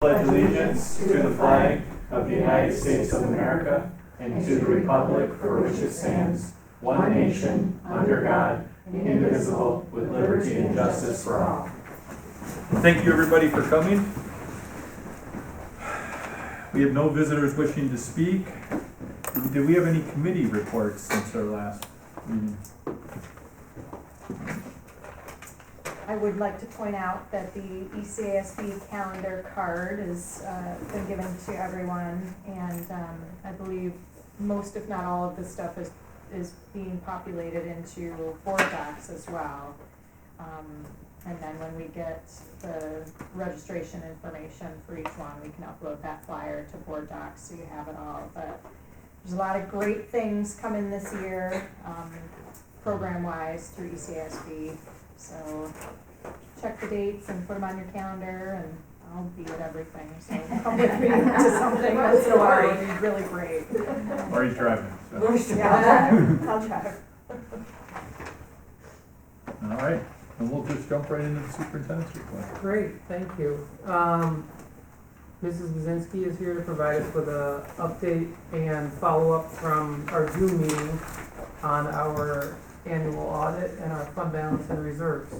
Pledge allegiance to the flag of the United States of America and to the republic for which it stands, one nation, under God, indivisible, with liberty and justice for all. Thank you, everybody, for coming. We have no visitors wishing to speak. Did we have any committee reports since our last meeting? I would like to point out that the ECASB calendar card has been given to everyone, and I believe most, if not all, of the stuff is being populated into Board Docs as well. And then when we get the registration information for each one, we can upload that flyer to Board Docs so you have it all. But there's a lot of great things coming this year, program-wise through ECASB. So check the dates and put them on your calendar, and I'll be at everything. So come with me to something once in a while. It'd be really great. Or he's driving. So. Yeah, I'll drive. All right, and we'll just jump right into the superintendent's report. Great, thank you. Mrs. Bazinski is here to provide us with an update and follow-up from our June meeting on our annual audit and our fund balance and reserves.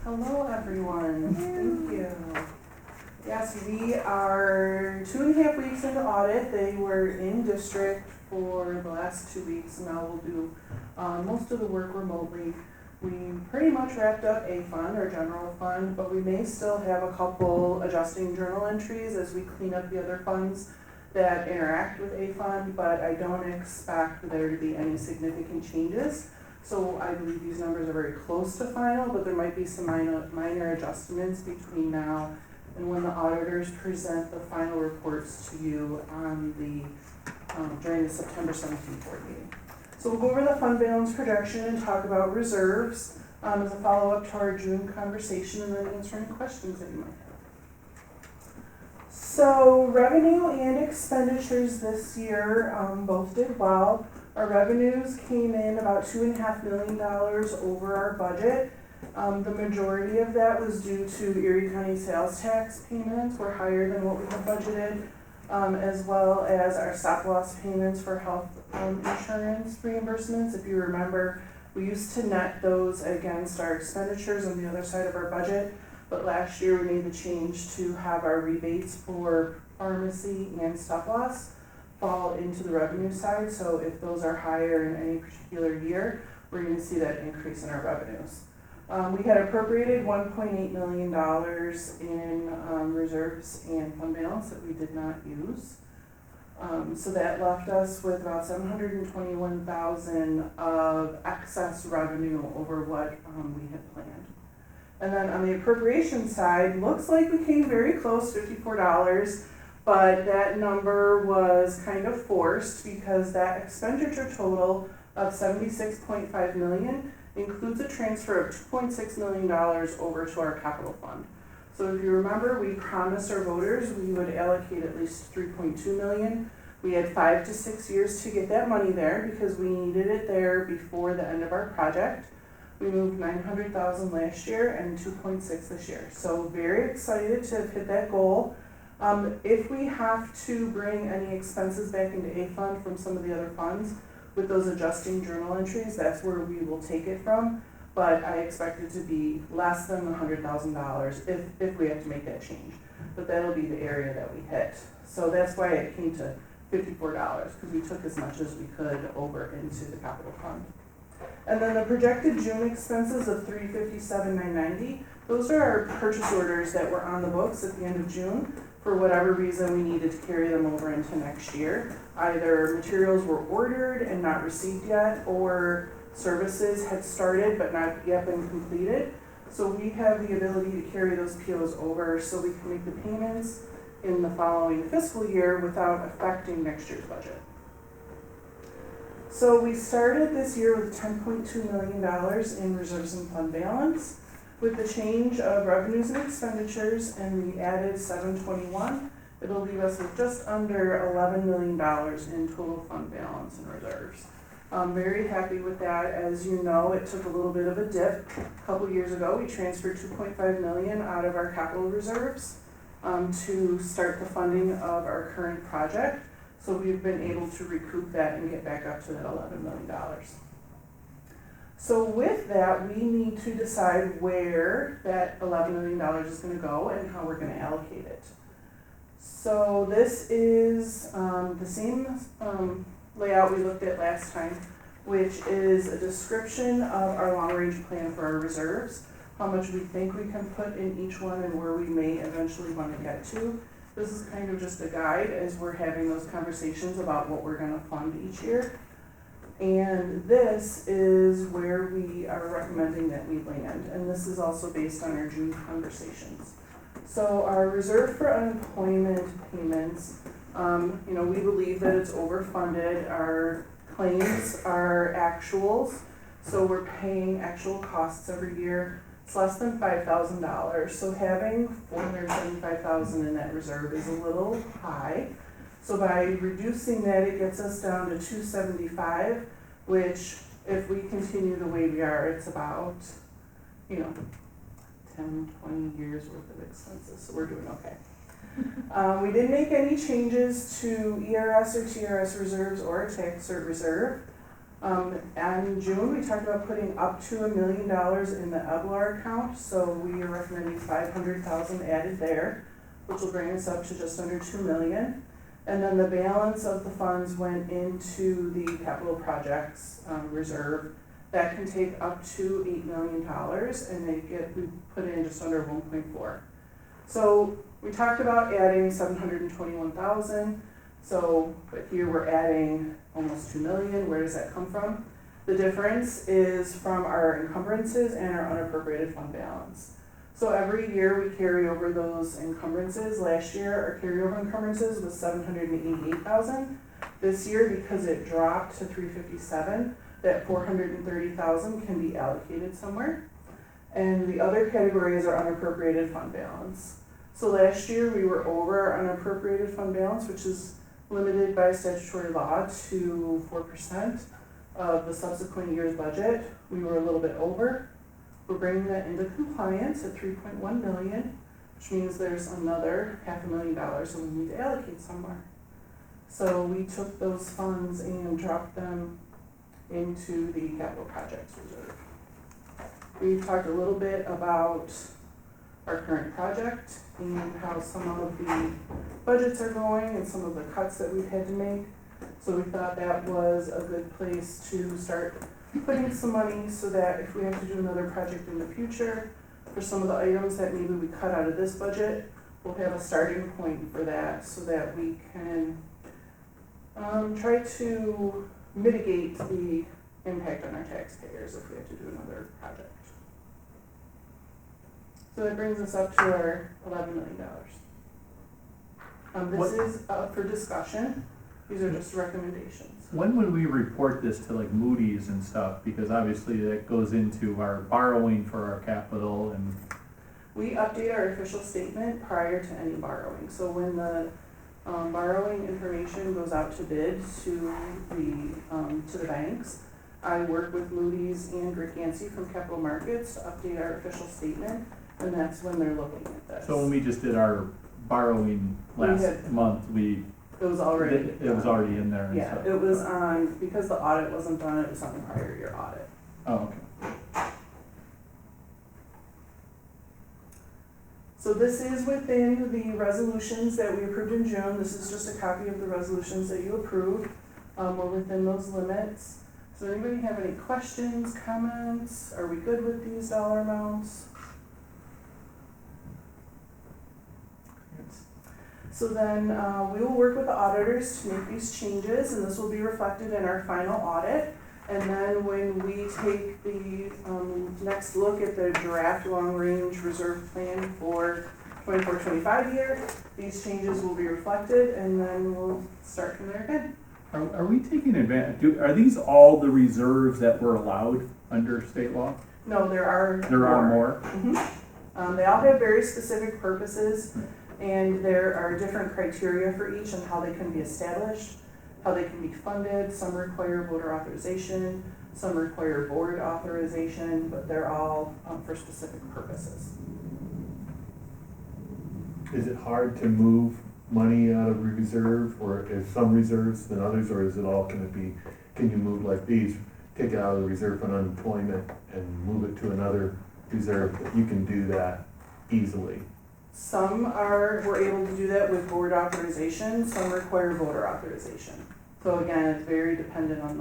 Hello everyone, thank you. Yes, we are 2.5 weeks into audit. They were in district for the last 2 weeks, and now we'll do most of the work remotely. We pretty much wrapped up A fund, our general fund, but we may still have a couple adjusting journal entries as we clean up the other funds that interact with A fund, but I don't expect there to be any significant changes. So I believe these numbers are very close to final, but there might be some minor adjustments between now and when the auditors present the final reports to you on during the September 17th board meeting. So we'll go over the fund balance projection and talk about reserves as a follow-up to our June conversation, and then answer any questions that you might have. So revenue and expenditures this year both did well. Our revenues came in about $2.5 million over our budget. The majority of that was due to Erie County sales tax payments were higher than what we had budgeted, as well as our stop loss payments for health insurance reimbursements. If you remember, we used to net those against our expenditures on the other side of our budget, but last year we made the change to have our rebates for pharmacy and stop loss fall into the revenue side. So if those are higher in any particular year, we're going to see that increase in our revenues. We had appropriated $1.8 million in reserves and fund balance that we did not use. So that left us with about $721,000 of excess revenue over what we had planned. And then on the appropriation side, looks like we came very close, $54. But that number was kind of forced because that expenditure total of $76.5 million includes a transfer of $2.6 million over to our capital fund. So if you remember, we promised our voters we would allocate at least $3.2 million. We had 5 to 6 years to get that money there because we needed it there before the end of our project. We moved $900,000 last year and $2.6 this year. So very excited to have hit that goal. If we have to bring any expenses back into A fund from some of the other funds with those adjusting journal entries, that's where we will take it from. But I expect it to be less than $100,000 if we have to make that change. But that'll be the area that we hit. So that's why it came to $54 because we took as much as we could over into the capital fund. And then the projected June expenses of $357,990, those are our purchase orders that were on the books at the end of June. For whatever reason, we needed to carry them over into next year. Either materials were ordered and not received yet, or services had started but not yet been completed. So we have the ability to carry those POs over so we can make the payments in the following fiscal year without affecting next year's budget. So we started this year with $10.2 million in reserves and fund balance. With the change of revenues and expenditures, and we added 721, it'll leave us with just under $11 million in total fund balance and reserves. I'm very happy with that. As you know, it took a little bit of a dip. A couple years ago, we transferred $2.5 million out of our capital reserves to start the funding of our current project. So we've been able to recoup that and get back up to that $11 million. So with that, we need to decide where that $11 million is gonna go and how we're gonna allocate it. So this is the same layout we looked at last time, which is a description of our long-range plan for our reserves, how much we think we can put in each one and where we may eventually want to get to. This is kind of just a guide as we're having those conversations about what we're gonna fund each year. And this is where we are recommending that we land, and this is also based on our June conversations. So our reserve for unemployment payments, we believe that it's overfunded. Our claims are actuals, so we're paying actual costs every year. It's less than $5,000, so having $475,000 in that reserve is a little high. So by reducing that, it gets us down to $275,000, which if we continue the way we are, it's about, 10, 20 years worth of expenses, so we're doing okay. We didn't make any changes to ERS or TRS reserves or a tax cert reserve. In June, we talked about putting up to $1 million in the EBLAR account, so we are recommending $500,000 added there, which will bring us up to just under $2 million. And then the balance of the funds went into the capital projects reserve. That can take up to $8 million, and we put in just under 1.4. So we talked about adding $721,000. But here we're adding almost $2 million. Where does that come from? The difference is from our encumbrances and our unappropriated fund balance. So every year we carry over those encumbrances. Last year our carryover encumbrances was $788,000. This year, because it dropped to $357,000, that $430,000 can be allocated somewhere. And the other category is our unappropriated fund balance. So last year we were over our unappropriated fund balance, which is limited by statutory law to 4% of the subsequent year's budget. We were a little bit over. We're bringing that into compliance at $3.1 million, which means there's another $500,000 that we need to allocate somewhere. So we took those funds and dropped them into the capital projects reserve. We've talked a little bit about our current project and how some of the budgets are going and some of the cuts that we've had to make. So we thought that was a good place to start putting some money so that if we have to do another project in the future, for some of the items that maybe we cut out of this budget, we'll have a starting point for that so that we can try to mitigate the impact on our taxpayers if we have to do another project. So that brings us up to our $11 million. This is up for discussion. These are just recommendations. When would we report this to like Moody's and stuff? Because obviously that goes into our borrowing for our capital and. We update our official statement prior to any borrowing. So when the borrowing information goes out to bid to the banks, I work with Moody's and Rick Yancey from Capital Markets to update our official statement, and that's when they're looking at this. So when we just did our borrowing last month, It was already it was already in there and Yeah, stuff. it was on, because the audit wasn't done, it was on the prior year audit. Oh, okay. So this is within the resolutions that we approved in June. This is just a copy of the resolutions that you approved. We're within those limits. Does anybody have any questions, comments? Are we good with these dollar amounts? So then we will work with the auditors to make these changes, and this will be reflected in our final audit. And then when we take the next look at the draft long-range reserve plan for 24-25 year, these changes will be reflected, and then we'll start from there again. Are we taking advantage, are these all the reserves that were allowed under state law? No, there are more? Mm-hmm. They all have very specific purposes, and there are different criteria for each and how they can be established, how they can be funded. Some require voter authorization, some require board authorization, but they're all for specific purposes. is it hard to move money out of reserve, or is some reserves than others, or is it all gonna be, can you move like these, take it out of the reserve on unemployment and move it to another reserve, that you can do that easily? We're able to do that with board authorization, some require voter authorization. So again, it's very dependent on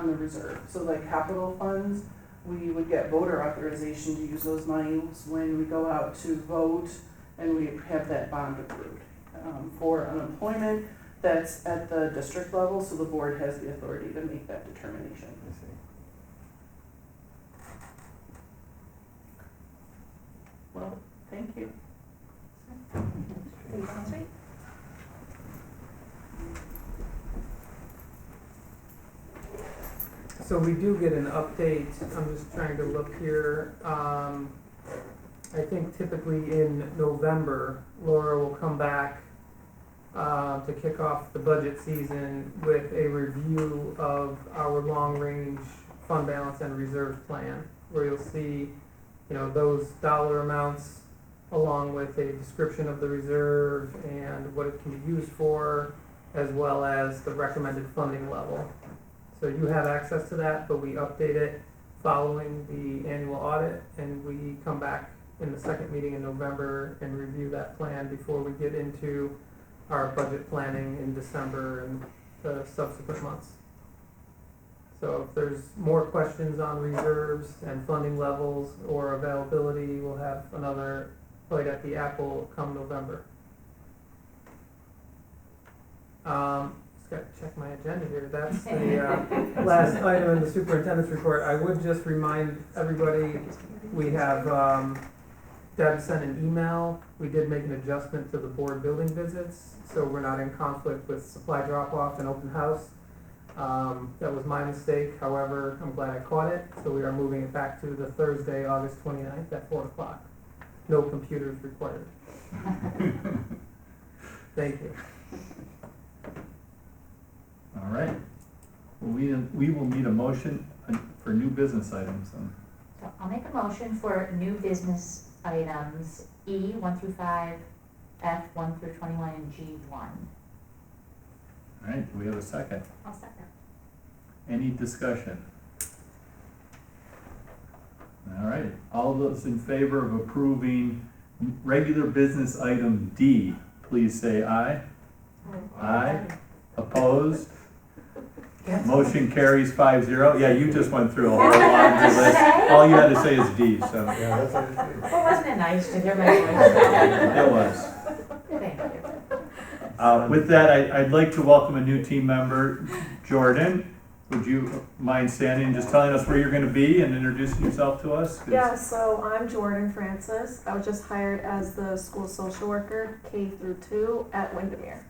the reserve. So like capital funds, we would get voter authorization to use those monies when we go out to vote and we have that bond approved. For unemployment, that's at the district level, so the board has the authority to make that determination. I see. Well, thank you. Sweet. So we do get an update, I'm just trying to look here. I think typically in November, Laura will come back to kick off the budget season with a review of our long-range fund balance and reserve plan, where you'll see, those dollar amounts along with a description of the reserve and what it can be used for, as well as the recommended funding level. So you have access to that, but we update it following the annual audit, and we come back in the second meeting in November and review that plan before we get into our budget planning in December and the subsequent months. So if there's more questions on reserves and funding levels or availability, we'll have another bite at the apple come November. Just gotta check my agenda here. That's the last item in the superintendent's report. I would just remind everybody, we have Deb sent an email. We did make an adjustment to the board building visits, so we're not in conflict with supply drop-off and open house. That was my mistake. However, I'm glad I caught it. So we are moving it back to the Thursday, August 29th at 4 o'clock. No computers required. Thank you. All right. Well, we will need a motion for new business items then. So I'll make a motion for new business items E 1 through 5, F 1 through 21, and G 1. All right, do we have a second? I'll second. Any discussion? All right, all those in favor of approving regular business item D, please say aye. Aye. Opposed? Motion carries 5-0. Yeah, you just went through a whole laundry list. All you had to say is D, so. Yeah, that's what it is. Well, wasn't it nice to hear my voice? It was. Thank you. With that, I'd like to welcome a new team member, Jordan. Would you mind standing and just telling us where you're going to be and introducing yourself to us? 'Cause- Yeah, so I'm Jordan Francis. I was just hired as the school social worker, K through 2 at Windermere.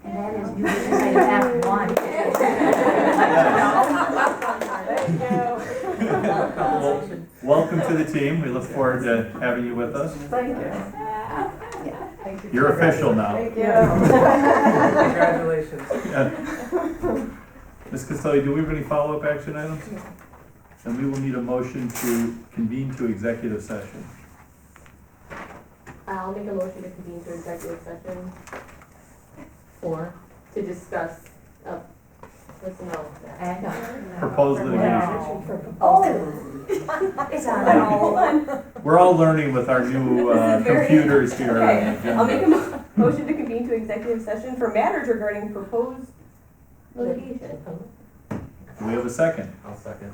And that is new business item F1. Thank you. Well, welcome to the team. We look forward to having you with us. Thank you. Thank you. You're official now. Thank you. Congratulations. Ms. Castelli, do we have any follow-up action items? And we will need a motion to convene to executive session. I'll make a motion to convene to executive session Or, to discuss, what's the no? and, Proposed litigation. it's on there. No. We're all learning with our new computers here. Okay, I'll make a motion to convene to executive session for matters regarding proposed litigation. Do we have a second? I'll second.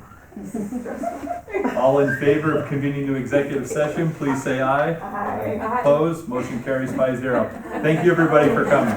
All in favor of convening to executive session, please say aye. Aye. Opposed? Motion carries 5-0. Thank you, everybody, for coming.